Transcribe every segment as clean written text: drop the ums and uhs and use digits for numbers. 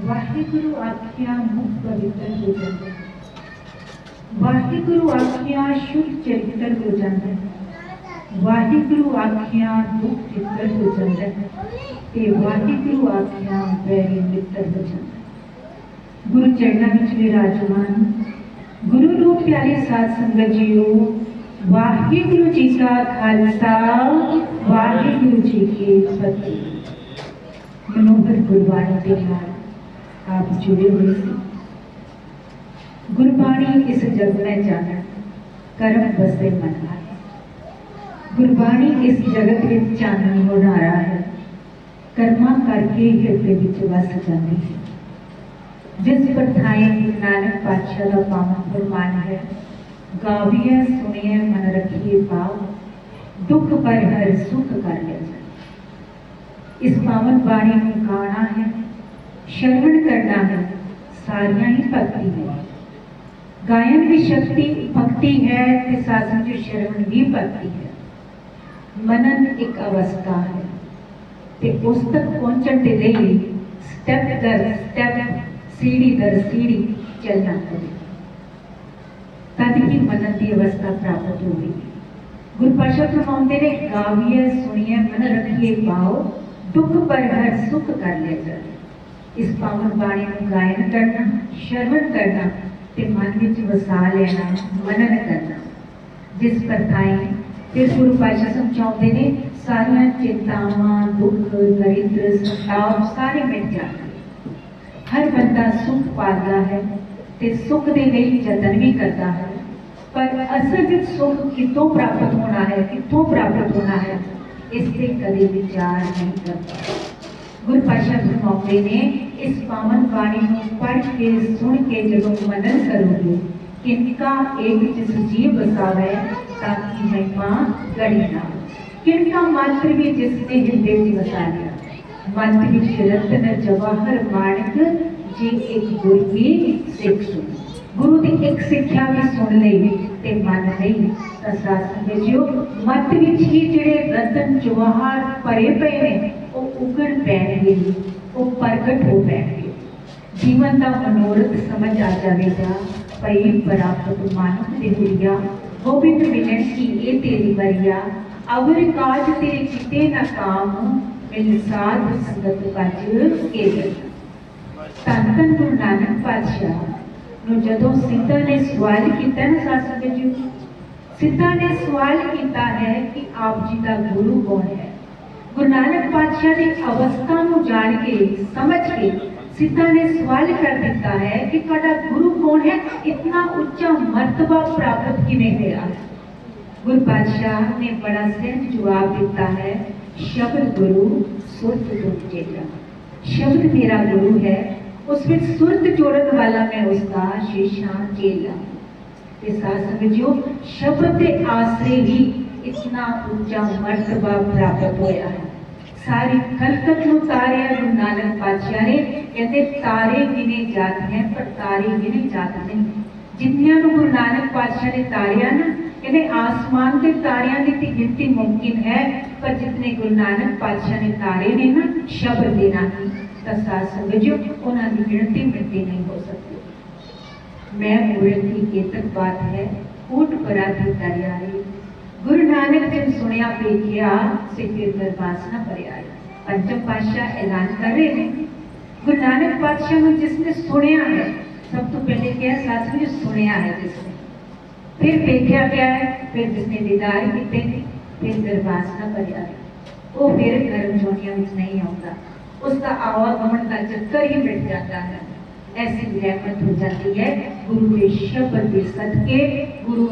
वाहिगुरु आखिया मुख पवित्र हो जाता है, वाहिगुरु आखिया शुद्ध चरित्र हो जाता है, वाहिगुरु आखिया दुख चित्र हो जाता है, ते वाहिगुरु आखिया वैरी मित्र हो जाता है। गुरु चरणों में विराजमान गुरु रूप प्यारे साध संगत जीओ, वाहिगुरु जी का खालसा वाहिगुरु जी की फतेह। मनोहर गुरबाणी के नाल आप जुड़े हुए थे। गुरबाणी इस जग में जाना कर्म बसे मन है, गुरबाणी इस जगत में चानन होना रहा है, कर्मा करके हृदय विच वस जाती है। जिस प्रथाएं गुरु नानक पातशाह का पावन फरमान है, गाविए सुनिए मन रखिए पाओ, दुख पर हर सुख कर ले जाए। इस पावन बाणी को गाना है, श्रवण करना है, सारियां ही भक्ति है। गायन भी शक्ति भक्ति है, ते साधन जो श्रवण भी भक्ति है। मनन एक अवस्था है, ते उस तक पहुंचने के लिए स्टेप दर स्टेप सीढ़ी दर सीढ़ी चलना पड़ेगा, तद ही मनन की अवस्था प्राप्त होगी। गुरु पातशाह फरमाते ने, गाविए सुनिए मन रखिए पाओ, दुख पर हर सुख कर ले जाए। इस पावन बाणी को गायन करना, श्रवण करना ते मन विच वसा लेना, मनन करना। जिस प्रथाएं फिर गुरु पातशाह समझाते ने, सारियां चिंतावां दुख दरिद्र संताप सारे मिट जाते। हर बंदा सुख पाता है ते सुख दे लिए जतन भी करता है, पर असल में सुख कितों प्राप्त होना है, कितों प्राप्त होना है, इससे कभी विचार नहीं करता। गुरु पातशाह फरमाते ने, इस पावन बाणी को पढ़ के सुन के जब मनन करोगे, किनका एक जिस जीव बसावे ताकि महिमा गड़ी ना। किनका मात्र भी जिसने हृदय में बसा लिया, मंत्र विच रत्न जवाहर माणक जी एक गुरु की सिख सुन। गुरु की एक शिक्षा भी सुन ली ते मन नहीं तो साथ संगत मत विच ही जिहड़े रतन जवाहर भरे पे ने वो उगड़ पैणगे, वो प्रगट हो पैणगे। जीवन का मनोरथ समझ आ जाएगा, पई प्राप्त मानव देहुरिया, गोबिंद मिलन की ये तेरी बरिया, अवर काज तेरे किते न काम, मिल साध संगत कज के। धन धन गुरु नानक पातशाह नु जदों सीता ने सवाल किया ना, साध संगत जी, सीता ने सवाल किया है कि आप जी का गुरु कौन है। गुरु नानक पातशाह की अवस्था को जान के समझ के सीता ने सवाल कर दिता है कि तुहाडा गुरु कौन है, इतना उच्चा मर्तबा प्राप्त किवें होया। गुरु पातशाह ने बड़ा सहज जवाब दिता है, शब्द गुरु सुरत दुख चेला। शब्द मेरा गुरु है, उसमें सुरत जोड़न वाला मैं उसका शीशां चेला। शब्द के आसरे ही इतना ऊंचा मर्तबा प्राप्त होया है। सारी खलकत को तारिया गुरु नानक पातशाह ने कहते, तारे गिने जाते हैं पर तारे गिने जाते नहीं। जितनियां गुरु नानक पातशाह ने तारिया ना, कहते आसमान के तारियां की गिनती मुमकिन है, पर जितने गुरु नानक पातशाह ने तारे ने ना शब्द देना ही, तो साथ समझो उन्होंने गिनती मिलती नहीं हो सकती। मैं मूरत की केतक बात है, ऊट परा थी दरियाई। गुरु नानक जिन सुनिया पेखिया, सिर दरबास न भरिया। पंचम पातशाह ऐलान कर रहे हैं, गुरु नानक पातशाह ने जिसने सुनिया है, सब तो पहले क्या साथ में सुनिया है जिसने, फिर देखा क्या है, फिर जिसने दीदार किए, फिर दरबास न भरिया, वो फिर गर्म जोनिया में नहीं आता, उसका आवागमन का चक्कर ही मिट जाता है। ऐसी रहमत हो जाती है गुरु के शब्द के सदके, गुरु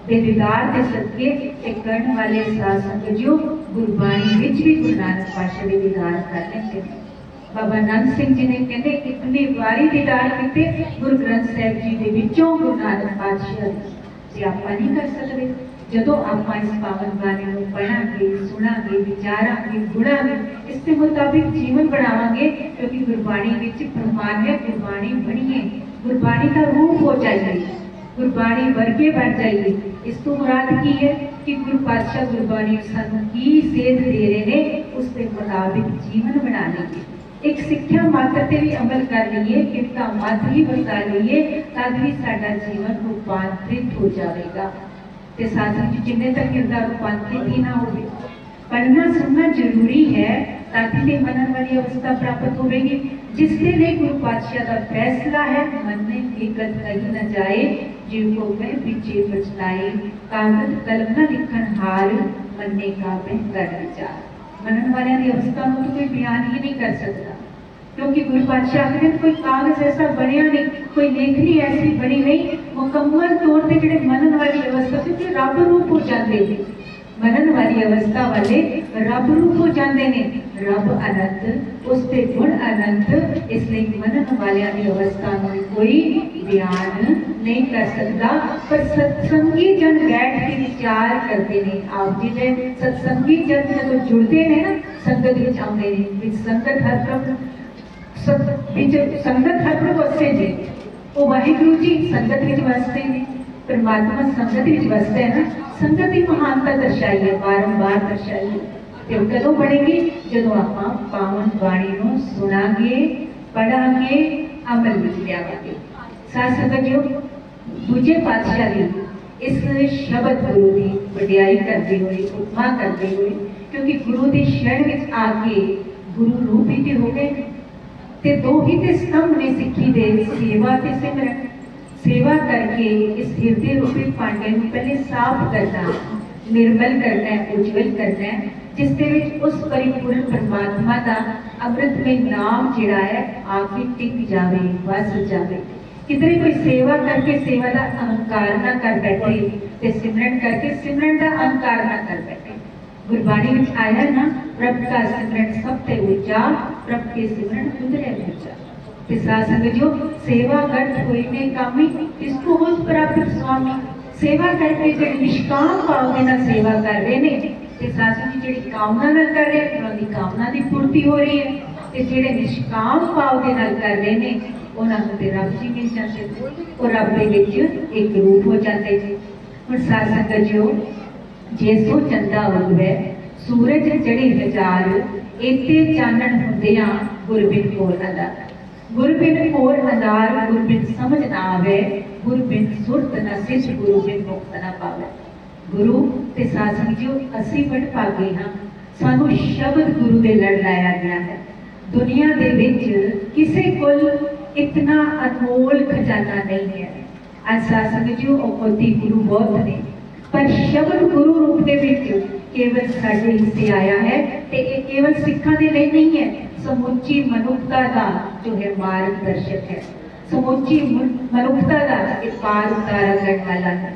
के दीदार के सदके। एक करने वाले साध संगत जो गुरबाणी विच भी गुरु नानक पातशाह के दीदार कर लेते हैं। बाबा नंद सिंह जी ने कहते कितनी बारी दीदार किए, गुरु ग्रंथ साहिब जी के विचों गुरु नानक पातशाह से आप नहीं कर सकते। जदों आप इस पावन बाणी को पढ़ांगे, सुनांगे, विचारांगे, गुणांगे, इसके मुताबिक जीवन बनावांगे, क्योंकि गुरबाणी विच फरमान है, गुरबाणी बनिए, गुरबाणी का रूप हो जाइए, गुरबाणी वर्गे बन जाइए। इस तो मुराद की है कि गुरु पातशाह गुरबाणी सानू की सेध दे रहे हैं, उसके मुताबिक जीवन बना लेंगे। एक सिक्ख्या मात्र ते भी अमल कर लीए, किरता मत ही वरता लीए, तद भी साडा जीवन रूपांतरित हो जाएगा। ते साधन जी जिन्ने तक किरता रूपांतरित ही ना हो, पढ़ना सुनना जरूरी है, ताकि ते मनन वाली अवस्था प्राप्त होगी। जिसके लिए गुरु पातशाह का फैसला है, मन में विगत कही न जाए, जीव को मैं पीछे पछताए, कागज कलम न लिखन हार, मनने का बेहतर विचार। मनन वाले की अवस्था में तो कोई बयान ही नहीं कर सकता, क्योंकि गुरु पातशाह ने कोई कागज ऐसा बनया नहीं, कोई लेखनी ऐसी बनी नहीं। मुकम्मल तौर पर जो मनन वाली अवस्था से रब रूप हो जाते हैं, मनन वाली अवस्था वाले रब रूप हो जाते हैं। रब अनंत, उसके गुण अनंत, इसलिए मनन वालिया की अवस्था में कोई बयान नहीं कर सकता। पर सत्संगी जन बैठ के विचार करते हैं। आप जी ने सत्संगी जन जब जुड़ते हैं ना, संगत में आते हैं, संगत हर प्रभु संगत हर प्रभु वसते जी, वो वाहिगुरु जी संगत में वसते हैं, परमात्मा संगत में वसते हैं ना। संगत की महानता दर्शाई है, बारंबार दर्शाई है। तो कदों बढ़ेगी जो आप पावन बाणी को सुनांगे, पढ़ांगे, अमल में लियावांगे। साथ संगत जो दूजे पातशाह की इस शब्द गुरु की वडियाई करते हुए, उपमा करते हुए, क्योंकि गुरु की शरण में आके गुरु रूप ही हो गए। ते दो ही ते स्तंभ ने सिक्खी दे, सेवा ते सिमरन। सेवा करके इस हृदय रूपी पांडे को पहले साफ करना, निर्मल करना है, उज्जवल करना है, जिसके विच उस परिपूर्ण परमात्मा का अमृतमय नाम जिहड़ा है आके टिक जावे, वस जावे। किधरे कोई सेवा करके सेवा का अहंकार ना कर बैठे, ते सिमरन करके सिमरन का अहंकार ना कर बैठे। गुरबाणी में आया ना, प्रभ का सिमरन सबसे ऊंचा, प्रभ के सिमरन उतरे ऊंचा। जो सेवा करत हुए में कामी, इसको होश प्राप्त स्वामी। सेवा करके जो निष्काम भाव के नाल सेवा कर रहे ने, ते सासू जी जी कामना नाल कर रहे हैं, उन्होंने कामना की पूर्ति हो रही है। ते जेडे निष्काम भाव के नाल कर रहे ने, उन्होंने ते रब जी मिल जाते, और रब दे विच एक रूप हो जाते जी। हुण साध संगत जो जे सो चंदा उगवे, सूरज चढ़े हजार, इत्ते चानण हुंदियां गुरबिन कोल अदार। गुरबिन कोल अदार, गुरबिन समझ ना आवे, गुरबिन सुरत न सिद्ध, गुरबिन मुक्त ना पावे। गुरु ते साध संगत जो असी बड़ भागे हाँ, सानू शब्द गुरु दे लड़ लाया गया है। दुनिया दे विच किसे कोल इतना अनमोल खजाना नहीं है। आज साध संगत जो मोती गुरु बहुत ने, पर शब्द गुरु रूप दे विच केवल साडे हिस्से आया है। ते ये केवल सिखां दे लई नहीं है, समुची मनुखता का जो है मार्गदर्शक है। समुची मनुखता का एक पार उतारा करने वाला है।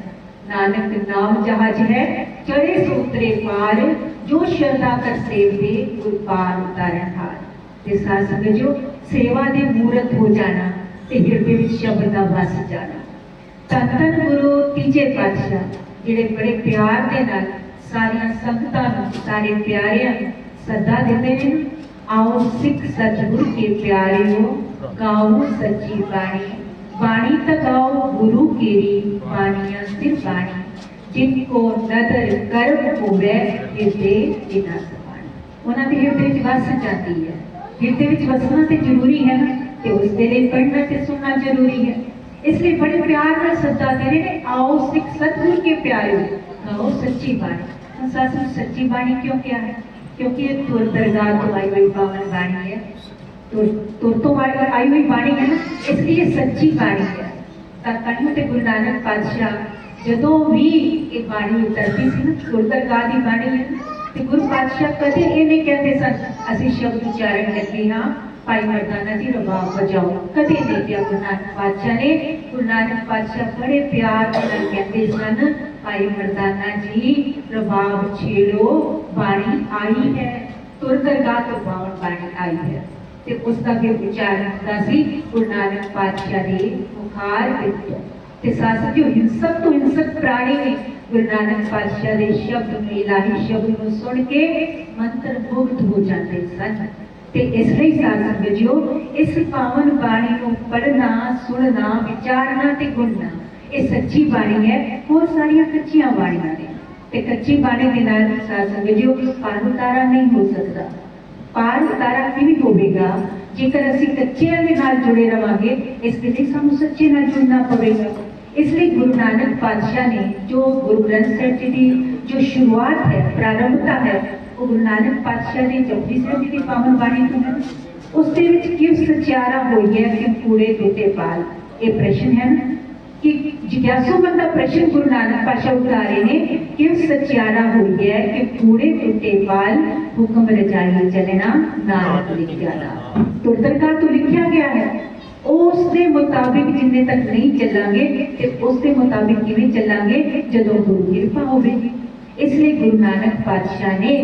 नानक नाम जहाज है, चढ़े सूत्रे पार, जो श्रद्धा कर सेव दे, गुर पार उतारन हार। ते साध संगत जो सेवा दे मूरत हो जाना, ते हृदय विच शब्द दा वस जाना। धन धन गुरु तीजे पातशाह जिहड़े बड़े प्यार दे नाल सारियां संगतां नूं, सारे प्यारियां नूं सदा देते हैं। आओ सिख सतगुरु के प्यारे हो, गाओ सच्ची बाणी। बाणी तकाओ गुरु केरी, बाणियां सिर बाणी। जिनको नदर कर्म होवे, हृदय बिना समानी। उन्हां दे हृदय विच वस जाती है। हृदय विच वसना ते जरूरी है ना, ते उस दे लई पढ़ना ते सुनना जरूरी है। इसलिए बड़े प्यार नाल सदा दे रहे ने, आओ सिख सतगुरु के प्यारे हो, गाओ सच्ची बाणी। सासू सच्ची बाणी क्यों क्या है? क्योंकि ये तुर दरगाह तो आई हुई पावन बाणी है, तुर तो आई हुई बाणी है ना, इसलिए सच्ची बाणी है। कहीं ते गुरु नानक पातशाह जदों भी ये बाणी उतरती सी ना, तुर दरगाह की बाणी है, तो गुरु पातशाह कदे ये नहीं कहते सन असीं शब्द उच्चारण लगे हाँ, भाई मर्दाना जी रबाब बजाओ, कदे नहीं किया गुरु नानक पातशाह ने। गुरु नानक पातशाह बड़े प्यार नाल कहते सन, भाई मर्दाना जी रबाब छेड़ो, बाणी आई है, तुर दरगाह तो पावन बाणी आई है। ते उसका फिर उच्चारण होता सी गुरु नानक पातशाह दे मुखार विच। ते साथ जो हिंसक तो हिंसक प्राणी ने गुरु नानक पातशाह दे शब्द में, इलाही शब्द को सुन के मंत्र मुग्ध हो जाते सन। ते इसलिए साध संगत जो इस पावन बाणी को पढ़ना, सुनना, विचारना ते गुणना, ये सच्ची बाणी है। और सारियां कच्चियां बाणियां ने, ते कच्ची बाणी के नाल साध संगत जो पार उतारा नहीं हो सकता। पार उतारा किवें होवेगा जेकर असी कच्चियां दे नाल जुड़े रहांगे इस लिए सानू सच्चे नाल जुड़ना पवेगा। इसलिए गुरु नानक पातशाह ने जो गुरु ग्रंथ साहिब जी की जो शुरुआत है, प्रारंभता है, वो गुरु नानक पातशाह ने जपजी साहिब जी की पावन बाणी तो है। उसके विच क्यों सचियारा हुई है कि कूड़े टूटे पाल, ये प्रश्न है ना कि जिज्ञासु बंदा प्रश्न गुरु नानक पातशाह उठा रहे ने, क्यों सचियारा हुई है कि कूड़े टूटे पाल, हुक्म रजाई चलना नानक लिखिया दा। तो दरगाह तो लिखा गया है, उसके मुताबिक जिन्ने तक नहीं चलांगे ते उसके मुताबिक किवें चलांगे जदों गुरु कृपा होवेगी। इसलिए गुरु नानक पातशाह ने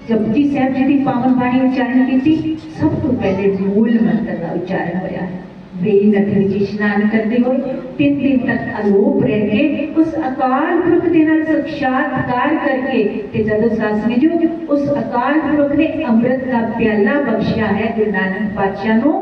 जपजी साहिब जी की पावन बाणी उच्चारण की, सब तो पहले मूल मंत्र का उच्चारण होया है। बेई नदी विच इशनान करते हुए 3 दिन तक अलोप रह के उस अकाल पुरख के नाल साक्षात्कार करके ते जदों सासने जो उस अकाल पुरख ने अमृत का प्याला बख्शिया है गुरु नानक पातशाह नो,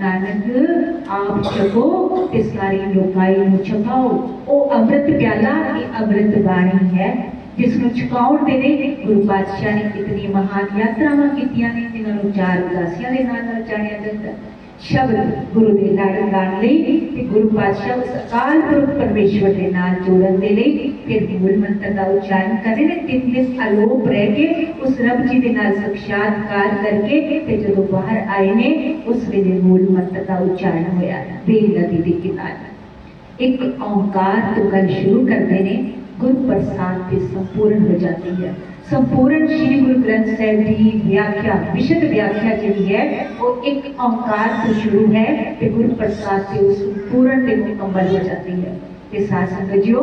नानक आप छको ते सारी लोकाई नूं छकाओ। ओ अमृत प्याला ये अमृत बाणी है जिसनों छुकाउण दे लई गुरु पातशाह ने कितनी महान यात्रावां कीतियां ने, जिन्हां नूं 4 उदासियां दे नाल जाणिया जांदा। शब्द गुरु दे लड़ गाण लई ते गुरु पातशाह उस अकाल पुरख परमेश्वर दे नाल जोड़न दे लई फिर मूल मंत्र का उच्चारण करे ने। 3 दिन अलोप रह के उस रब जी दे नाल साक्षात्कार करके ते जदों बाहर आए ने उस वेले मूल मंत्र का उच्चारण होया बेल नदी दे किनारे। एक ओंकार तो गल शुरू करते ने, गुरु प्रसाद से संपूर्ण हो जाती है। संपूर्ण श्री गुरु ग्रंथ साहिब की व्याख्या, विशद व्याख्या जी है वो एक ओंकार तो शुरू है कि गुरु प्रसाद से वो संपूर्ण ते मुकम्मल हो जाती है। ते साथ संगत जियो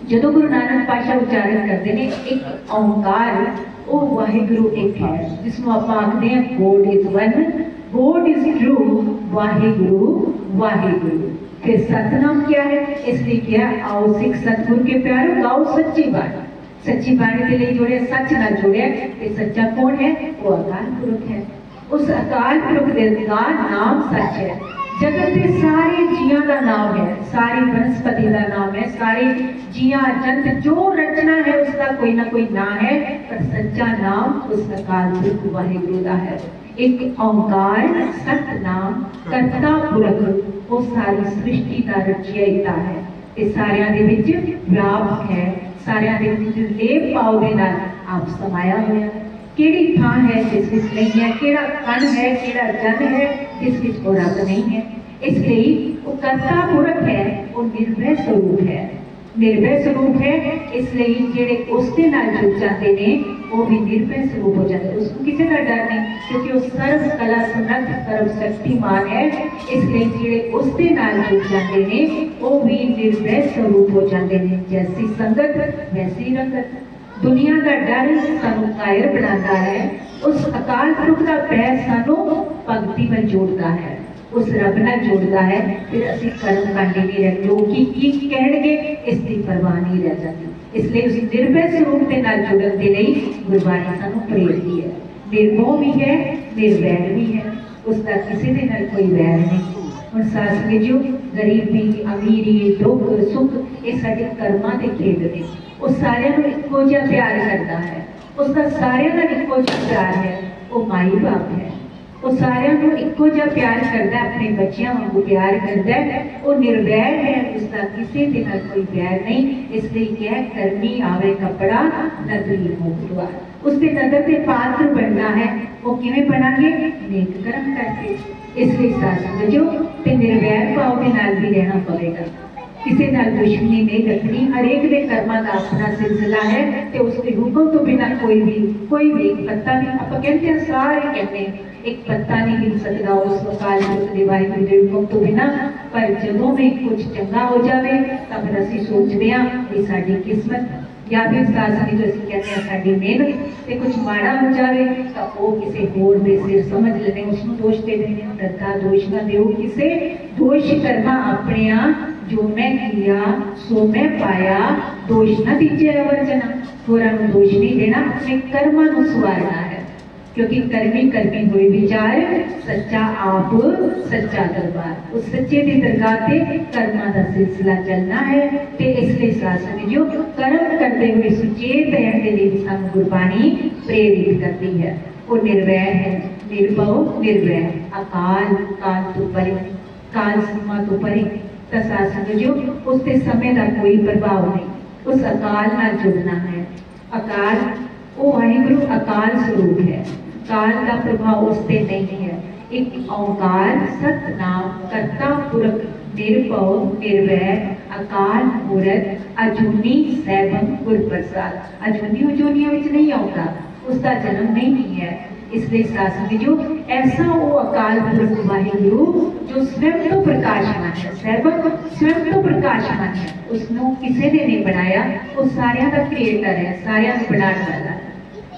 जदों गुरु नानक पातशाह उच्चारण करते हैं एक ओंकार, वो वाहिगुरु एक है जिसनों आपां आखदे हैं God is one, God is true, Waheguru Waheguru. फिर सतनाम क्या है, इसलिए क्या आओ सिख सतगुरु के प्यारो गाओ सच्ची बाणी। सच्ची बाणी के लिए जोड़े सच ना जोड़े ते सच्चा कौन है, वो अकाल पुरख है। उस अकाल पुरख का नाम सच है। जगत के सारे जियां का नाम है, सारी वनस्पति का नाम है, सारे जियां जंत जो रचना है उसका कोई ना कोई नाम है, पर सच्चा नाम उस अकाल पुरख वाहिगुरु का है। एक ओंकार सतनाम करता पुरख वो सारी सृष्टि का रचयिता है, ये सारियां दे विच व्यापक है, सारियां दे विच लेप पाओ दे नाल आप समाया होया। केड़ी थां है जिस विच नहीं है, केड़ा कण है, केड़ा जन है जिस विच वो रब नहीं है। इसलिए वो करता पुरख है, वो निर्भय स्वरूप है, निर्भय स्वरूप है। इसलिए जेड़े उसके नाल जुड़ जाते ने वो भी निर्भय स्वरूप हो जाते, उसको किसी का डर नहीं, क्योंकि वो सर्व कला समर्थ सर्व शक्तिमान है। इसलिए जेड़े उसके नाल जुड़ जाते ने वो भी निर्भय स्वरूप हो जाते हैं। जैसी संगत वैसी रंगत। दुनिया का डर सानू कायर बनाता है, उस अकाल पुरख का पैर सानू भगती में जोड़ता है, उस रब नाल जोड़ता है। फिर असीं कर्म कांडे नहीं रहते, लोग की कहणगे इसकी परवाह नहीं रह जाती। इसलिए उस निर्भय स्वरूप के नाल जुड़न दे लई गुरबाणी सानू प्रेरदी है। निर्भय भी है, निर्वैर भी है, उसका किसी दे नाल कोई वैर नहीं। हुण सास जो गरीबी अमीरी दुख सुख ये साडे कर्मां दे खेड ने, वो सारियां नूं इक्को जिहा प्यार करता है, उसका सारियां नाल इक्को जिहा प्यार है। वो माई बाप है, वो सारियां नूं इक्को जिहा प्यार करता है, अपने बच्चों वांगू प्यार करता है। वो निर्वैर है, उसका किसी दे नाल कोई वैर नहीं। इसलिए क्या कर्मी आवे कपड़ा नदरी मुख द्वार, उसके नदर के पात्र बनना है। वो किवें बनांगे, नेक कर्म करके। इसलिए साथ जो ते निर्वैर भाव के नाल भी रहना पवेगा, किसी नाल दुश्मनी नहीं रखनी। हरेक दे कर्मां दा अपना सिलसिला है ते उसके हुक्म तो बिना कोई भी एक पत्ता भी आप कहते हैं, सारे कहते हैं एक पत्ता नहीं हिल सकता उस अकाल पुरख दे वाहिगुरू दे हुक्म तो बिना। पर जदों में कुछ चंगा हो जाए तब असीं सोचते हैं कि साडी किस्मत, या फिर सासनी जो असीं कहते हैं साडी मेहनत ते कुछ माड़ा हो जाए तो वो किसी होर दे सिर समझ लेने, उसनूं दोष दे देने। दरगाह दोष ना देओ किसे, दोष करना अपने आप। जो मैं किया सो मैं पाया, दोष न दीजिए अवर्जना। होरां नूं दोष नहीं देना, अपने कर्मां नूं सवारना है। क्योंकि कर्मी कर्मी हुए विचार, सच्चा आप सच्चा दरबार। उस सच्चे दी दरगाह ते कर्मां दा सिलसिला चलना है। ते इसलिए शासन जो कर्म करते हुए सुचेत रहने के लिए सानू गुरबाणी प्रेरित करती है। वो निर्वैर है, निर्भव निर्वैर, अकाल काल तो परे, काल सीमा तो परे। तो साथ संगत जो उसके समय का कोई प्रभाव नहीं, उस अकाल नाल जुड़ना है। अकाल वो वाहिगुरु अकाल स्वरूप है, काल का प्रभाव उस पर नहीं है। एक ओंकार सतनाम करता पुरख निर्भव निर्वैर अकाल मूरत अजूनी सैभम गुर प्रसाद। अजूनी उजूनियों में नहीं आता, उसका जन्म नहीं है। इसलिए शासन जो ऐसा वो अकाल पुरख वाहिगुरु जो स्वयं तो प्रकाशमान है, सैभम स्वयं तो प्रकाशमान है, उसनों किसी ने नहीं बनाया, वो सारिया का क्रिएटर है, सारिया का बनाने वाला है।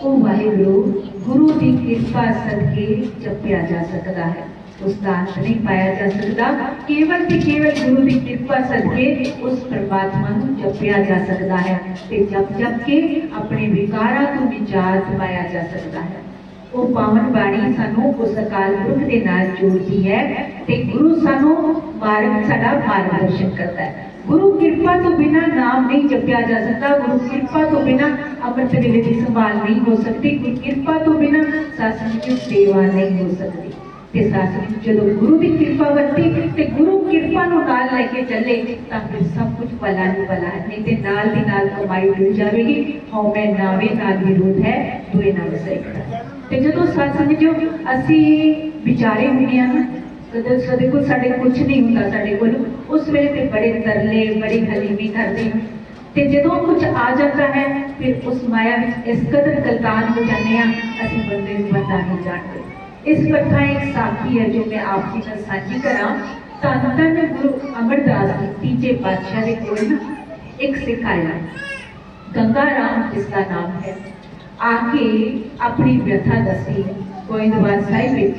वो वाहिगुरु गुरु की कृपा सदके जपया जा सकता है, उसका अंत नहीं पाया जा सकता। केवल ते केवल गुरु की कृपा सदके उस परमात्मा को जपया जा सकता है, ते जप जप के अपने विकारा को निजात पाया जा सकता है। वो पावन बाणी सानू उस अकाल पुरख दे नाल जोड़ती है, ते गुरु सानू मार्ग साडा मार्गदर्शन करता है। गुरु कृपा तो बिना नाम नहीं जपया जा सकता, गुरु कृपा तो बिना अमृत वेले की संभाल नहीं हो सकती, गुरु कृपा तो बिना शासन की सेवा नहीं हो सकती। ते शासन जो गुरु की कृपा वरती ते गुरु कृपा नु नाल लेके चले तां फिर सब कुछ भला ही भला है, नहीं ते नाल दी नाल कमाई डुल जाएगी। हौमे नावे नाल विरोध है, दुए नाल सही। ते जदों शासन जो असी विचारे हुंदे हां कदों साडे कोल कुछ नहीं हुंदा, साडे कोल उस वेले ते बड़े तरले बड़ी हलीमी करते हैं, ते जदों कुछ आ जाता है फिर उस माया में इस कदर गलतान हो जाते हैं, असीं बंदे नूं बंदा नहीं जानते। इस कथा एक साखी है जो मैं आपके साथ साझी करा। धन धन गुरु अमरदास जी तीजे पातशाह के कोल एक सिख आया, गंगा राम जिसका नाम है, आके अपनी व्यथा दसी। गोइंदवाल साहिब विच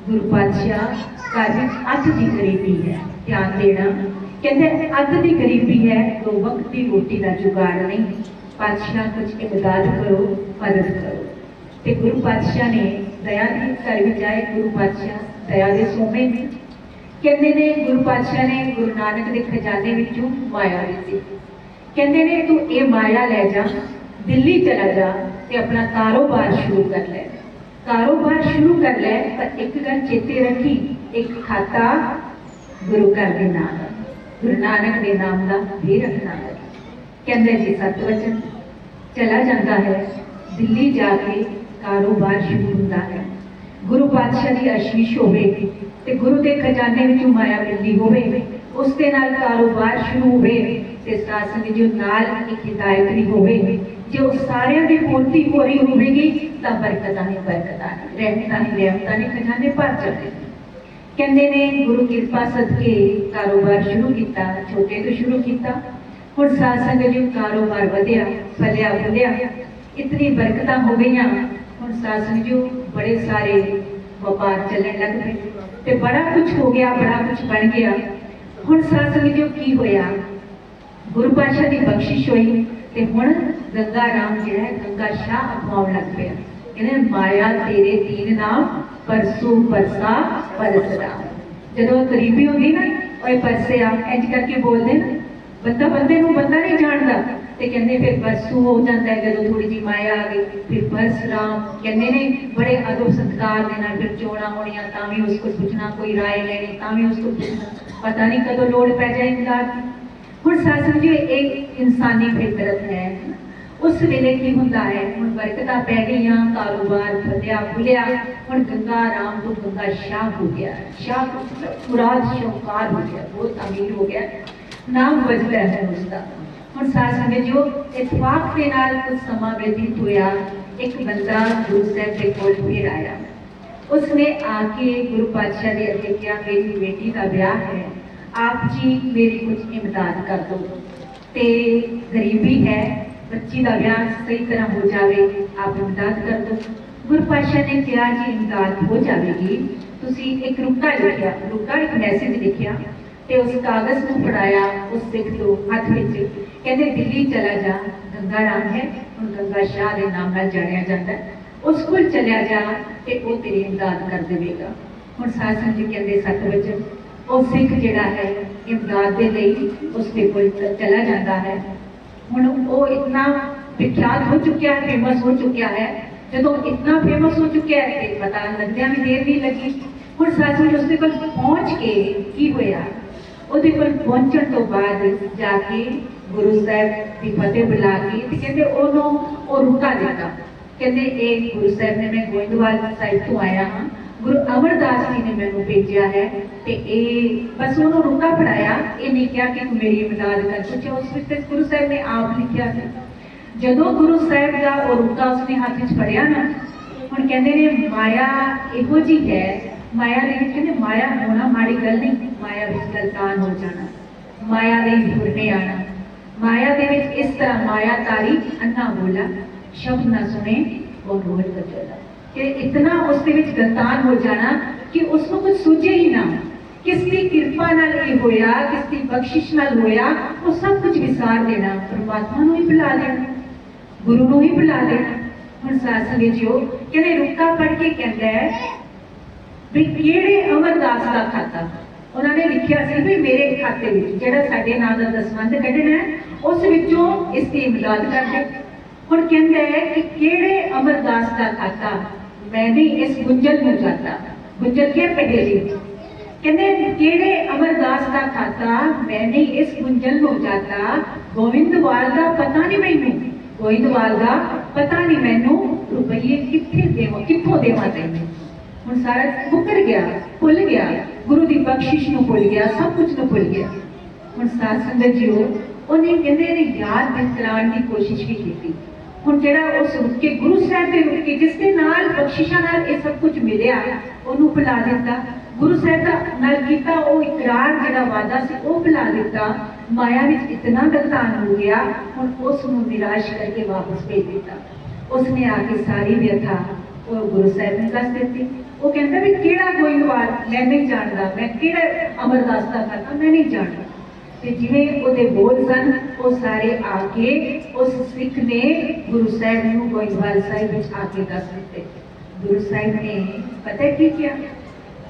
गुरु पातशाह घर में अत की गरीबी है, ध्यान देना, कहते अत की गरीबी है, दो वक्त की रोटी का जुगाड़ नहीं, पातशाह कुछ इमदाद करो, मदद करो। ते गुरु पातशाह ने दया के घर में जाए, गुरु पातशाह दया के सोमे में कहते ने, गुरु पातशाह ने गुरु नानक के खजाने विचों माया दी, कहते ने तू ये माया ले जा, दिल्ली चला जा ते अपना कारोबार शुरू कर ले, कारोबार शुरू कर ले, पर एक गल चेते रखी, एक खाता गुरु घर के नाम, गुरु नानक के नाम का भी रखना है। कहते जी सत वचन चला जाता है, दिल्ली जाके कारोबार शुरू होता है। गुरु पातशाह की आशीष होवे ते गुरु के खजाने विचों माया मिलती होवे, उसके नाल कारोबार शुरू होवे ते शासन जो नाल एक हिदायत भी होवे, जो सारियां दी पूर्ति हो रही होवेगी तां बरकतां ही बरकतां, रहमतां ही रहमतां, खजाने भर जाते। कहते ने गुरु कृपा सदके कारोबार शुरू किया, छोटे तो शुरू किया, हुण साध संगत जो कारोबार वधिया फलिया फुलिया, इतनी बरकतां हो गई, हुण साध संगत जो बड़े सारे व्यापार चलने लग पे, ते बड़ा कुछ हो गया, बड़ा कुछ बन गया। हुण साध संगत जो की होया, गुरु पातशाह की बख्शिश हुई ते हुण गंगा राम जिहड़ा है गंगा शाह अपनाउण लग पिया। कहने माया तेरे तीन नाम परसू परसा परसरा। जदों गरीबी होगी ना, ओए परसे आ इंज करके बोलते ना, बंदा बंदे नूं बंदा नहीं जानता, ते कहंदे फिर परसू हो जाता है जदों थोड़ी जी माया आ गई, फिर परसराम। कहंदे ने बड़े अदब सत्कार दे नाल फिर चोणा होणियां तां भी उसको पूछना, कोई राय लेनी तां भी उसको पूछना, पता नहीं कदों लोड़ पै जाए इमदाद की। हुण सासन जी एक इंसानी फितरत है, उस वेले की हुंदा है, हुण बरकतां पै गईयां, कारोबार फलिया फुलिया, हुण गंगा राम तो गंगा शाह हो गया, शाह मुराद शौकार हो गया, बहुत अमीर हो गया, नाम बजदा है उसका। हुण साध संगत जो इतफाक के नाल कुछ समा व्यतीत होया, एक बंदा गुरु साहब के कोल फिर आया, उसने आके गुरु पातशाह ने अगे कहा मेरी बेटी का ब्याह है, आप जी मेरी कुछ इमदाद कर दो, ते गरीबी है, बच्ची का ब्याह सही तरह हो जाए, आप इमदाद कर दो। गुरु पातशाह ने कहा जी इमदाद हो जाएगी, तुसी एक रुका लिखिया, रुका एक मैसेज लिखिया ते उस कागज को फड़ाया, उस सिख को हाथ में कहते दिल्ली चला जा, गंगा राम है उन गंगा शाह के नाम नाल जानिया जाता है, उस को चलिया जा ते वो तेरी इमदाद कर देगा। हुण साध संगत जी कहते सत वचन, वो सिख जिहड़ा है इमदाद दे लई उसके कोल चला जाता है। हुण वो इतना विख्यात हो चुका है, फेमस हो चुका है जो इतना फेमस हो चुका है तो पता लगद्या भी देर नहीं लगी। हुण सचमुच उसके कोल पहुंच के की होया, ਉਹਦੇ ਕੋਲ ਪਹੁੰਚਣ ਤੋਂ ਬਾਅਦ ਜਾ ਕੇ ਗੁਰੂ ਸਾਹਿਬ ਦੀ ਫਤਿਹ ਬੁਲਾ ਕੇ ਤੇ ਕਹਿੰਦੇ ਉਹਨੂੰ ਉਹ ਰੁਕਾ ਦਿੱਤਾ। ਕਹਿੰਦੇ ਇਹ ਗੁਰੂ ਸਾਹਿਬ ਨੇ, ਮੈਂ ਗੋਇੰਦਵਾਲ ਸਾਹਿਬ ਤੋਂ ਆਇਆ ਹਾਂ, ਗੁਰੂ ਅਮਰਦਾਸ ਜੀ ਨੇ ਮੈਨੂੰ ਭੇਜਿਆ ਹੈ ਤੇ ਇਹ ਬਸ ਉਹਨੂੰ ਰੁਕਾ ਪੜਾਇਆ। ਇਹ ਨਹੀਂ ਕਿਹਾ ਕਿ ਤੂੰ ਮੇਰੀ ਇਮਦਾਦ ਕਰ ਸੋਚਿਆ। ਉਸ ਵਿੱਚ ਗੁਰੂ ਸਾਹਿਬ ਨੇ ਆਪ ਲਿਖਿਆ ਸੀ, ਜਦੋਂ ਗੁਰੂ ਸਾਹਿਬ ਦਾ ਉਹ ਰੁਕਾ ਉਸਨੇ ਹੱਥ ਵਿੱਚ ਫੜਿਆ ਨਾ, ਹੁਣ ਕਹਿੰਦੇ ਨੇ ਮਾਇਆ ਇਹੋ ਜਿਹੀ ਹੈ, माया कहते माया होना माड़ी गल नहीं, माया गलतान हो जाना, माया दे भुरने आना, माया दे इस तरह माया तारी अन्ना बोला शब्द ना सुने और रोज बचला कि इतना उसके गलतान हो जाना कि उसको कुछ सूझे ही ना। किसकी कृपा नाल ये होया, किसकी बख्शिश नाल होया, वो सब कुछ विसार देना, परमात्मा नूं ही बुला लेना, गुरु नूं ही बुला लेना। हुण साध संगत जीओ कहते रुका पढ़ के कहता है भी किहड़े अमरदास का खाता, उन्होंने लिखिया सी भी मेरे खाते में जिहड़ा साडे नाम दा दसवंध कढना है उस विचों इसकी इमदाद कर दे। हुण कहंदा है कि किहड़े अमरदास का खाता, मैंने इस गुंजल में जाता, गुंजल के पहेली कहंदे किहड़े अमरदास का खाता, मैंने इस गुंजल में जाता, गोविंदवाल दा पता नहीं मैनू, गोविंदवाल दा पता नहीं मैनू, रुपये कित्थे देवां कित्थों देवां तैनूं। हुण सारा मुकर गया, भुल गया, गुरु की बख्शिश नूं भुल गया, सब कुछ नूं भुल गया। हुण साध संगत जीओ उन्हें कहंदे ने याद कराउण की कोशिश भी की। हुण जिहड़ा उस रुक के गुरु साहब दे रुक के जिस दे नाल बख्शिशां नाल ये सब कुछ मिलिया उहनूं भुला दिता, गुरु साहब दा नाल कीता वो इकरार जिहड़ा वादा सी वो भुला दिता, माया विच इतना गलतान हो गया। हुण उसनूं निराश करके वापस भेज दिता। उसने आके सारी व्यथा वो गुरु साहब ने दस दी। वो कहता भी केड़ा गोइंदवाल मैं नहीं जानता, मैं केड़ा अमरदास का खाता मैं नहीं जानता। ते जिवें ओदे बोल सन वो सारे आके उस सिख ने गुरु साहब नूं गोइंदवाल साहिब विच आके दस दिते। गुरु साहिब ने पता की किया,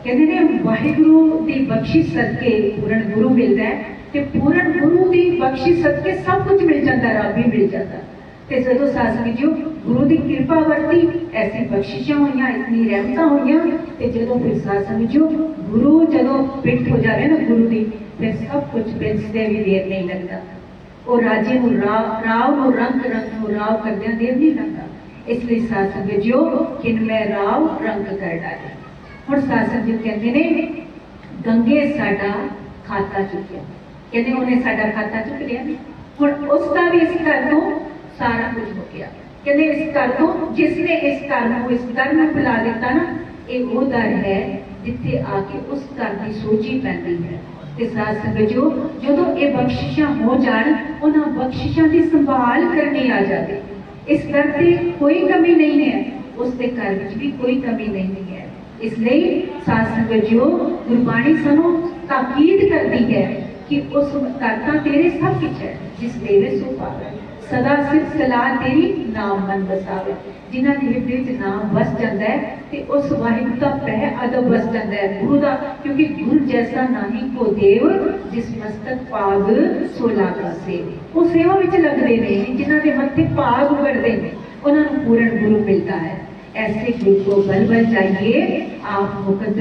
कहते ने वाहिगुरु दी बख्शिश सदके पूर्ण गुरु मिलता है, ते पूर्ण गुरु दी बख्शिश सदके सब कुछ मिल जाता, रब भी मिल जाता। ते जदों साध संगत जीओ गुरु की कृपा वरती ऐसी बख्शिशां होईयां, इतनी रहमतां होईयां, ते जदों फिर साध संगत जीओ गुरु जदों पिट हो जाए ना गुरु की, फिर सब कुछ बिलसदे भी देर नहीं लगता। वो राजे नूं राव नूं रंग नूं राव करदिआं देर नहीं लगता। इसलिए साध संगत जीओ किन मैं राव रंग कर डाले। हुण साध संगत कहंदे ने गंगे साडा खाता चुकिया, कहंदे उन्हें साडा खाता चुक लिया। हुण उसका भी इस घर तो सारा कुछ हो गया। कहते इस घर तो जिसने इस घर को इस घर में बुला दिता ना, ये वो दर है जिथे आके उस घर की सोची पैंदी है। ते साध संगत जो जदों ये बख्शिशां हो जाण, उन्हां बख्शिशां की संभाल करनी आ जाए। इस घर से कोई कमी नहीं है, उसके घर में भी कोई कमी नहीं है। इसलिए साध संगत जो गुरबाणी सानू ताकीद करती है कि उस करता तेरे सब कुछ है, जिस देवे सो पावे, सदा सिर्फ सलाह तेरी नाम मन बसावे। जिन्हां दे हिरदे विच नाम बस जाता है ते उस वाहिगुरू दा पै अदब बस जाता है गुरु दा, क्योंकि गुरु जैसा नाही को देव जिस मस्तक पाग सो लागा सेव। वो सेवा विच लगदे ने जिन्हां दे मत्थे पाग उगड़दे ने, उन्हां नूं पूर्ण गुरु मिलता है। ऐसे गुरु को बल बल चाहिए, आप मुक्त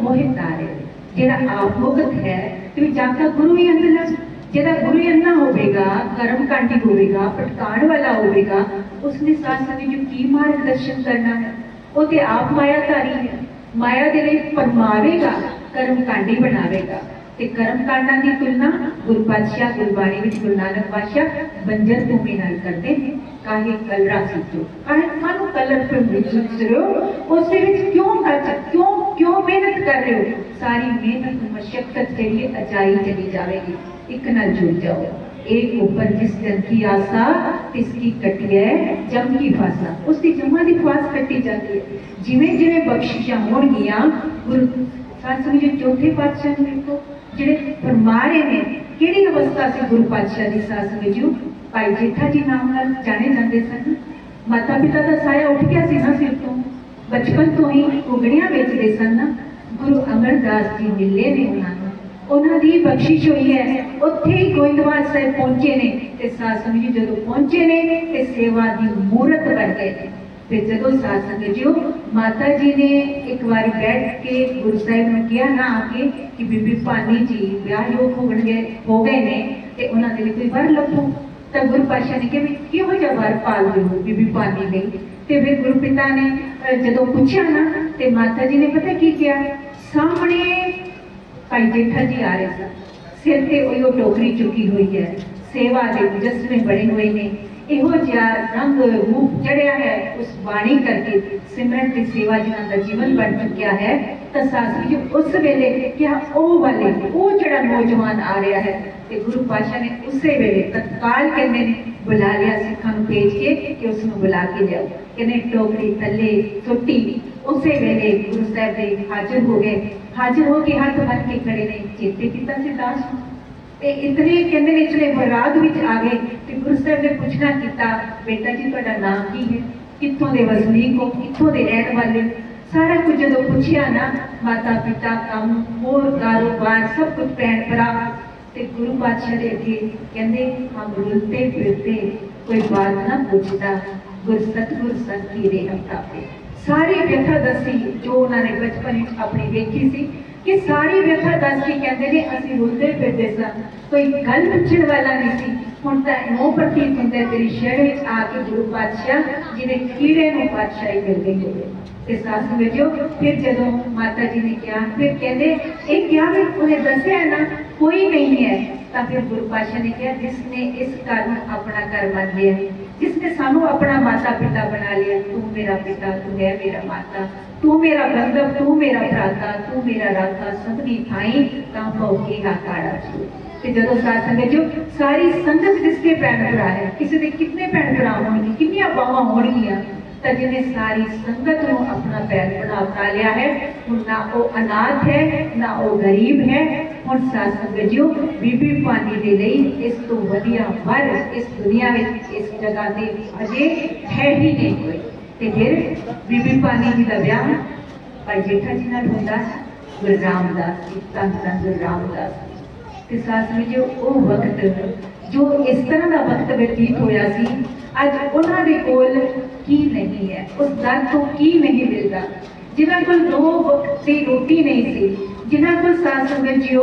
मोहित तारे। जिहड़ा आप मुक्त है तो जाता गुरु ही अंदर, जिहड़ा गुरु ही अन्ना होगा, कर्म कांडी होगा, भटकाण वाला होगा, उसने साथ संगत जो की मार्गदर्शन करना है, वो तो आप मायाधारी है। माया दे लई फरमावेगा, कर्म कांडी बनावेगा। ते कर्म कांडां दी तुलना गुरु पातशाह गुरबाणी विच गुरु नानक पातशाह बंजर भूमि नाल करदे ने। काहे कलरा सीचो, काहे कानू कलर पे मिच रहे हो, उसदे विच क्यों क्यों मेहनत कर रहे हो। सारी मेहनत मशक्कत के लिए अजाई चली जाएगी। एक नाल जुड़ जाओ। एक ऊपर जिस जन की आशा तिसकी कटी है जम की फासा, उसकी जमा की फास कटी जाती है। जिवें जिवें बख्शिशां होणगियां गुरु साध संगत चौथे पातशाह ने देखो जिहड़े फरमा रहे ने, किहड़ी अवस्था से गुरु पातशाह दी साध संगत जी भाई जेठा जी नाम नाल जाने जाते सन। माता पिता का साया उठ गया सी ना सिर तो, बचपन तो ही उगड़ियां बेचते सन ना। गुरु अमरदास जी मिले ने उन्होंने दी बख्शिश हुई है। उत्थे ही गोइंदवाल साहिब पहुंचे ने ते साध संगत जी जदों पहुंचे ने ते सेवा दी मूरत बन गए ने। ਤੇ ਜਦੋਂ साध संगत जी माता जी ने एक बार बैठ के गुरु साहिब ने कहा ना आके कि बीबी भानी जी ब्याह योग हो गए ने ते उन्हां दे लई कोई वर लभो। तो गुरु पातशाह ने कहा किहो जिहा वर पाल दे हो बीबी भानी लई। ते फिर गुरु पिता ने जदों पूछा ना ते माता जी ने पता की किया, सामने भाई जेठा जी आ रहे सन, सिर ते ओही टोकरी चुकी हुई है, सेवा के मुजस्मे बने हुए ने, इहो जिहा रंग रूप चढ़िया है उस बाणी करके सिमरन की सेवा जिन्हां दा जीवन बन चुकिया है। तो सासू जी उस वेले क्या ओ वाले ओ जिहड़ा नौजवान आ रहा है, ते गुरु पातशाह ने उसे वेले तत्काल कहंदे ने बुला लिया सिखां नूं भेज के कि उसनूं बुला के लियाओ। कहने टोकरी थल्ले सुट्टी, उसे वेले गुरु साहब दे हाजिर हो गए। हाजिर हो के हाथ बन के खड़े ने, चेते किता सी दास ते इतने कहते ने इतने बराग विच आ गए। तो गुरु साहब ने पूछना किया, बेटा जी तुहाडा नाम की है, कित्थों दे वसनीक हो, कित्थों दे रहण वाले, सारा कुछ जो पूछया ना, माता पिता काम होर कारोबार सब कुछ भैन भरा। ते गुरु पातशाह दे अगे कहंदे हम रुलते फिरते कोई बात ना पूछता, गुर सतगुर संगी रे हम तापे। सारी व्यथा दसी जो उन्होंने बचपन अपनी देखी सी कि सारी व्यथा दस के कहते हैं असं रुलते फिरते सन, कोई गल पूछने वाला नहीं सी। हुण तां इउं प्रतीत हुंदा तेरी शहर आके गुरु पातशाह जिन्हें कीड़े नूं पातशाही मिल गई होवे। ते सासू विचों फिर जदों माता जी ने कहा, फिर कहते एक क्या भी उन्हें दसिया ना कोई नहीं है। तो फिर गुरु पातशाह ने कहा जिसने इस घर में अपना घर मान लिया, जिसने सानू अपना माता पिता बना लिया, तू मेरा पिता, तू है मेरा माता, तू मेरा बंधव, तू मेरा भ्राता, तू मेरा राता, सबनी थाई तां भौके हाकाड़ा छू। ते जदों साध संगत जो सारी संगत जिसके भैन भरा है, किसी के कितने भैन भरा होंगे, कितनियां बावां होणगियां, तो जिन्हें सारी संगत को अपना पैर बना लिया है। ना वो अनाथ है ना वो गरीब है। हुण साध संगत जी बीबी भानी दे लई इस तो वधिया वर इस दुनिया में इस जगह ते अजे है ही नहीं कोई। ते फिर बीबी भानी जी का ब्याह भाई जेठा जी नाल हुंदा गुरु रामदास जी, धन धन गुरु रामदास ते साथ में जो वो वक्त जो इस तरह का वक्त व्यतीत होया सी, अज उन्हां दे कोल की नहीं है, उस दर तो की नहीं मिलता, जिन्हां कोल दो वक्त की रोटी नहीं सी, जिन्हां कोल साध संगत जी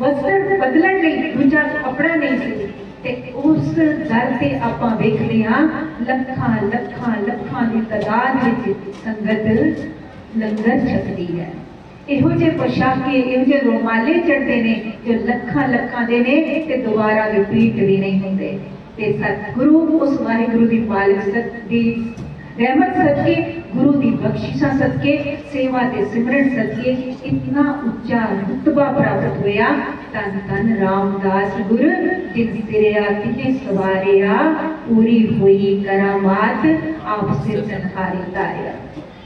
वस्त्र बदलण लई दूजा कपड़ा नहीं सी। ते उस दर ते आपां वेखदे हां लखां लखां लखां दी तादाद विच संगत लंगर छकदी है। इहो जे पोशाके इहो जे रुमाले चढ़ते ने जो लखां लखां दे ने ते दोबारा रिपीट भी नहीं होंदे। ते सतगुरु उस वाहिगुरु दी मालिक दी रहमत सदके, गुरु दी बख्शिशा सदके, सेवा ते सिमरन सदके इतना उच्चा रुतबा प्राप्त होया। धन धन रामदास गुरु जिन सिरया तिने सवारिया, पूरी हुई करामात आप सिर संहारी तारिया।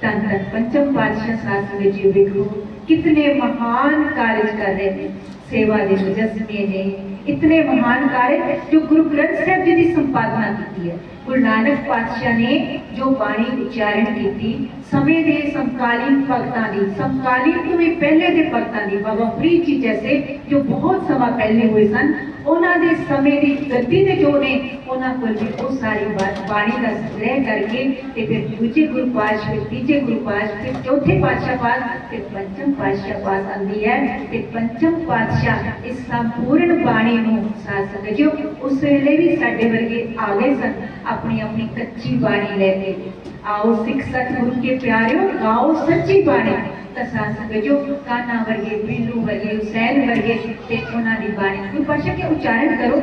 धन धन पंचम पातशाह साथ में जी देखो कितने महान कार्य कर रहे हैं, सेवा के मुजस्मे ने इतने महान कार्य जो गुरु ग्रंथ साहिब जी की संपादना की है। गुरु नानक पातशाह ने जो बाणी उच्चारण की समय के समकालीन भगतां दी, समकालीन तो भी पहले के भगतां दी, बाबा फरीद जी जैसे जो बहुत समा पहले हुए सन, उन्होंने समय की गद्दी के जो ने उन्होंने भी वो सारी बाणी का संग्रह करके फिर दूजे गुरु पातशाह, फिर तीजे गुरु पातशाह, फिर चौथे पातशाह पास, फिर पंचम पातशाह पास आती है। फिर पंचम पातशाह इस संपूर्ण बाणी को साथ संगत जी उस वेले भी साडे वर्गे आ गए सन अपनी अपनी कच्ची बाणी लेके। आओ सिख सतगुरु के प्यारियों गाओ सच्ची बाणी। साथ संगत जो कान्हा वर्गे, बिल्लू वर्गे, हुसैन वर्गे ते उन्हां दी बाणी गुरु पातशाह के उच्चारण करो।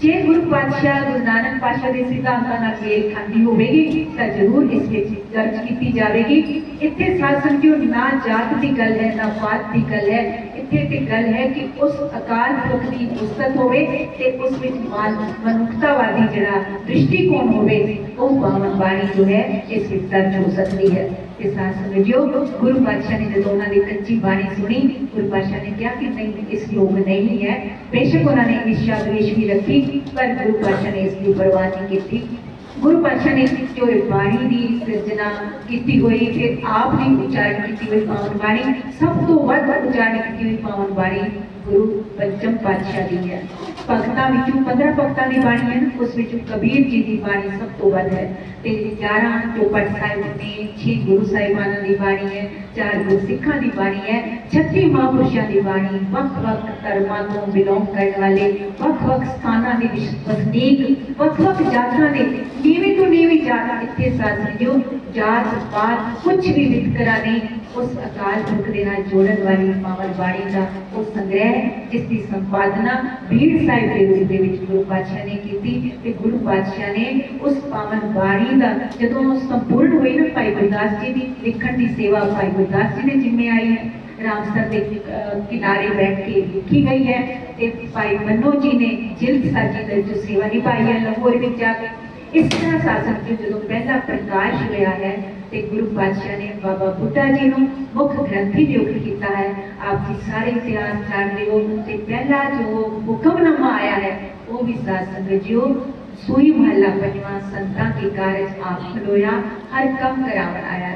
जे गुरु पातशाह गुरु नानक पातशाह के सिद्धांतां नाल मेल खांदी होवेगी तां जरूर इस विच दर्ज कीती जावेगी। इत्थे साध संगत ना जात की गल है ना पात की गल है, इत्थे ते गल है कि उस अकाल पुरख की उस्तत होवे ते उस विच मनुखतावादी जिहड़ा दृष्टिकोण होवे वो पावन बाणी जो है इस विच दर्ज हो सकती है। साथ संगत जो गुरु पातशाह ने जो उन्होंने कच्ची बाणी सुनी, गुरु पातशाह ने कहा कि नहीं इस योग नहीं है। बेशक उन्होंने ईर्ष्या द्वेष भी रखी पर गुरु पातशाह ने इसकी परवाह नहीं की। गुरु पातशाह ने जो बाणी की सिरजना की हुई, फिर आप भी उच्चारण की हुई पावन बाणी, सब तो वध उच्चारण की हुई पावन बाणी गुरु पंचम पातशाह की है। भगतां विचों 15 भगतां दी बाणी है, उस विचों कबीर जी की बाणी सब तो वध है। ते 11 चौपट साहिब ने 6 गुरु साहिबाना की बाणी है, 4 गुरसिखां की बाणी है, 36 महापुरुषों की बाणी, वख-वख धर्मां तो बिलोंग करने वाले, वख-वख स्थानां दे वसनीक, वख-वख जातां दे नीवीं तो नीवीं जात इत्थे साथ जो जात पात कुछ भी वितकरा नहीं, उस अकाल पुरख दे नाल जोड़न वाली पावन बाणी का वो संग्रह जिसकी संपादना भीड़ साहिब के रूप दे विच गुरु पातशाह ने की ते गुरु पातशाह ने उस पावन बाणी का जदों संपूर्ण हुई ना भाई गुरदास जी की लिखण की सेवा भाई गुरदास जी ने जिम्मे आई है, रामसर के किनारे बैठ के लिखी गई है। ते भाई मन्नो जी ने जिल्द साजी दे जो सेवा निभाई है लाहौर में जाके। इस तरह शासन के जो पहला प्रकाश होया है ते गुरु पातशाह ने बाबा बुड्ढा जी को मुख ग्रंथी नियुक्त किया है। आप जी सारे इतिहास जानते हो ते पहला जो हुक्मनामा आया है वो भी शासन जो सोई महला पंजवां संतां के कारज आप खलोया हर कम करावन आया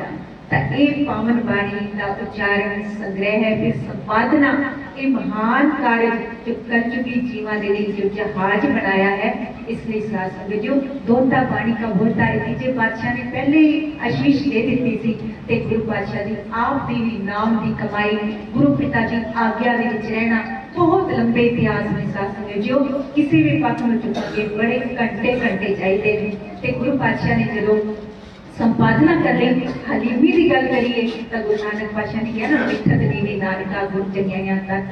पावन बाणी का उच्चारण संग्रह है, फिर संपादना ये महान कार्य जो कलयुगी जीवा के लिए जो जहाज बनाया है। इसलिए शासन जो दोता बाणी का बोलता है तीजे बादशाह ने पहले ही आशीष दे दी थी ते गुरु पातशाह की आप दी भी नाम की कमाई गुरु पिता की आज्ञा के विच रहना बहुत लंबे इतिहास में शासन जो किसी भी पक्ष में चुके बड़े घंटे घंटे चाहिए ते गुरु पातशाह ने जो संपादना कर ली। हलीमी की गल करिए तो गुरु नानक पातशाह ने कहा ना मिठत नीवी नानका गुण चंगियां तक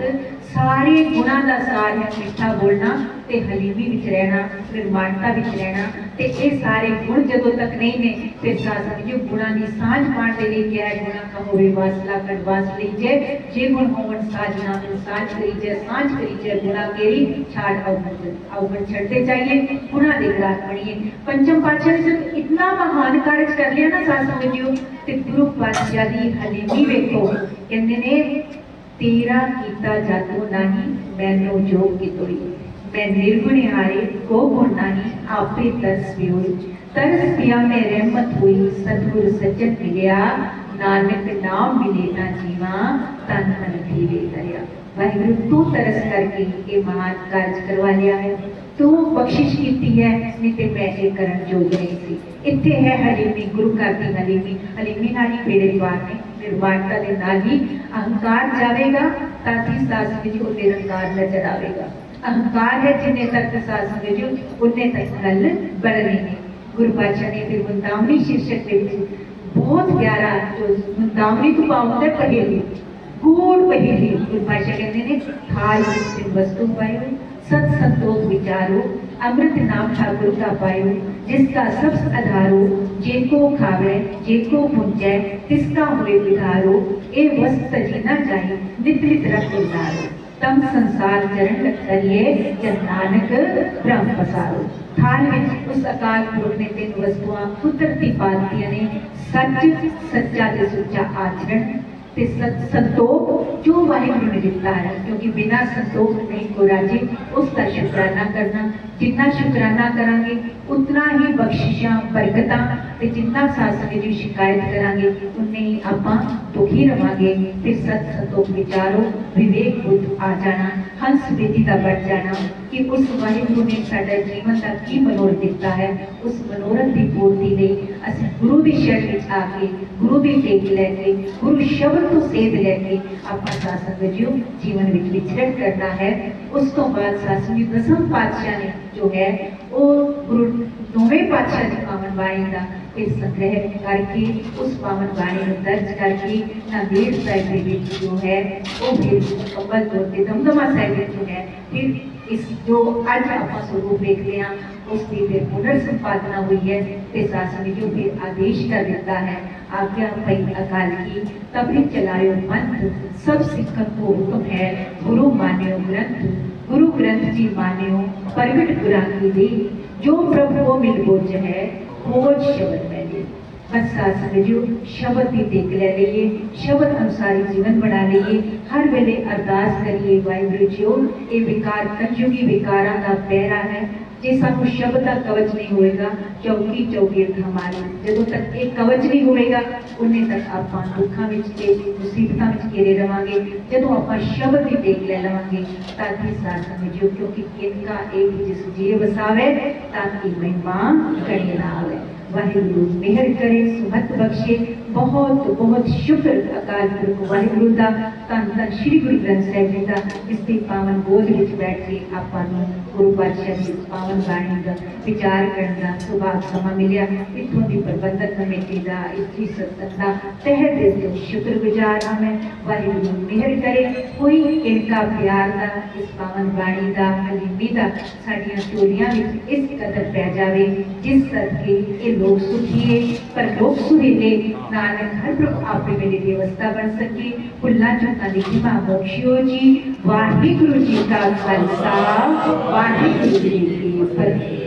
सारे गुणों का सार है मिठा बोलना ते हलीमी विच रहना निर्माणता विच रहना ते ये सारे गुण जदों तक नहीं ने फिर शासन जो गुणों की सांझ पाण के लिए क्या है गुणा का होवे वासला कड़वास लीजे जे गुण होवन साजना सांझ करीजे सांझ करीजे गुणा केरी छाड़ अवगुण छड़ते चाहिए गुणा दे ग्रास बनिए। पंचम पातशाह ने इतना महान कार्य कर लिया ना साथ समझियो ते गुरु पातशाह दी हलीमी वेखो कहंदे ने तेरा कीता जातो नहीं मैनो जोग की तोड़ी मैं निर्गुण हारे को गुण नहीं आपे तरस पिया में रहमत हुई सतगुरु सज्जन मिलिया नानक नाम मिले ना जीवा तन मन धीरे दरिया। वाहिगुरु तू तरस करके ये महान कार्य करवा लिया है तू बख्शिश की है नहीं तो मैं ये करन जोग नहीं थी। इत्थे है हलीमी गुरु घर की हलीमी नाल ही बेड़े पार ने निर्माणता के नाल ही अहंकार जाएगा ताकि सास में जो निरंकार नजर आएगा। अहंकार है जिन्हें तक सास में जो उन्हें तक गल बढ़नी है। गुरु पातशाह ने फिर मुंदावनी शीर्षक के बहुत प्यारा जो मुंदावनी तो पाऊंगा पहेली गूढ़ पहेली गुरु पातशाह कहते हैं थाल वस्तु पायो सत संतोष विचारो अमृत नाम ठाकुर का पायो जिसका सब आधारो जेको खावे जेको पुंजै तिसका हुए विधारो ए वस्त जीना चाहिए नित नित रख उतारो तम संसार चरण करिए जन नानक ब्रह्म पसारो। थाल में उस अकाल पुरख ने 3 वस्तुआं कुदरती पातियां ने सच सच्चा ते सुच्चा आचरण ते संतोख जो वाहिगुरु ने दिता है क्योंकि बिना संतोख नहीं को राजी उसका शुकराना करना जितना शुकराना करांगे उतना ही बख्शिशां बरकतां ते जितना सासंग जी शिकायत करांगे उन्ने ही आपां दुखी रवांगे। फिर सत संतोख विचारो विवेक बुद्ध आ जाना हंस विधि का बढ़ जाना कि उस वाहिगुरु ने साडा जीवन का की मनोरथ दिता है उस मनोरथ की पूर्ति लई असीं गुरु की शरण विच आके गुरु की टेक लैके गुरु शब्द तो सेध लैके आपां सासंग जी जीवन विच विचरण करना है। उस तो बाद सासंग जी दसम पातशाह ने जो है वो गुरु नौवें पातशाह की पावन बाणी का फिर संग्रह करके उस पावन बाणी को दर्ज करके नांदेड़ साहिब के विच जो है वो फिर मुकम्मल तौर पर दमदमा साहिब जो है फिर इस जो अज आप स्वरूप देखते हैं उसकी फिर पुनर् संपादना हुई है ते शासन जो फिर आदेश कर देता है आज्ञा पई अकाल की तभी चलायो मंत्र सब सिखन को हुक्म है गुरु मान्यो ग्रंथ गुरु ग्रंथ जी मान्यो परगट गुरा की दे जो प्रभु को मिल बोझ है खोज शब्द में दे बस साथ समझियो शब्द की टेक ले लीए, शब्द अनुसार जीवन बना लीए, हर वेले अरदास करिए वाहिगुरू जी ये विकार कलयुगी विकारां दा पैरा है। जे सानू शब्द का कवच नहीं होएगा, चौकी चौगिर्द हमारी जो तक ये कवच नहीं होएगा उन्ने तक आप दुखों में मुसीबतों में घिरे रहांगे। जो आप शब्द की टेक ले लवांगे ताकि साथ समझियो, क्योंकि इनका एक जिस जी वसावे ताकि महिमा कड़ी ना आवे। वाहिगुरू मेहर करे, सुमत बख्शे। बहुत बहुत शुक्र अकाल पुरख वाहिगुरू का, धन धन श्री गुरु ग्रंथ साहिब जी का इसकी पावन गोद में बैठ के आपको गुरु पातशाह की पावन बाणी का विचार करने का सुभाग समा मिलिया। इतों की प्रबंधक कमेटी का, इसकी सत्संग का तह दिल से शुक्रगुजार हाँ मैं। वाहिगुरू मेहर करे, कोई इनका प्यार का इस पावन बाणी का हलीमी का साड़ियाँ चोलियां इस कदर पै जाए जिस सदके ये लोग सुखिए पर लोग सुहेले नानक हर प्रभु आपे मेरी व्यवस्था बन सके। भुल्ला चुका लिखी मां बख्शियो जी। वाहिगुरू जी का खालसा, वाहिगुरू जी की फतेह।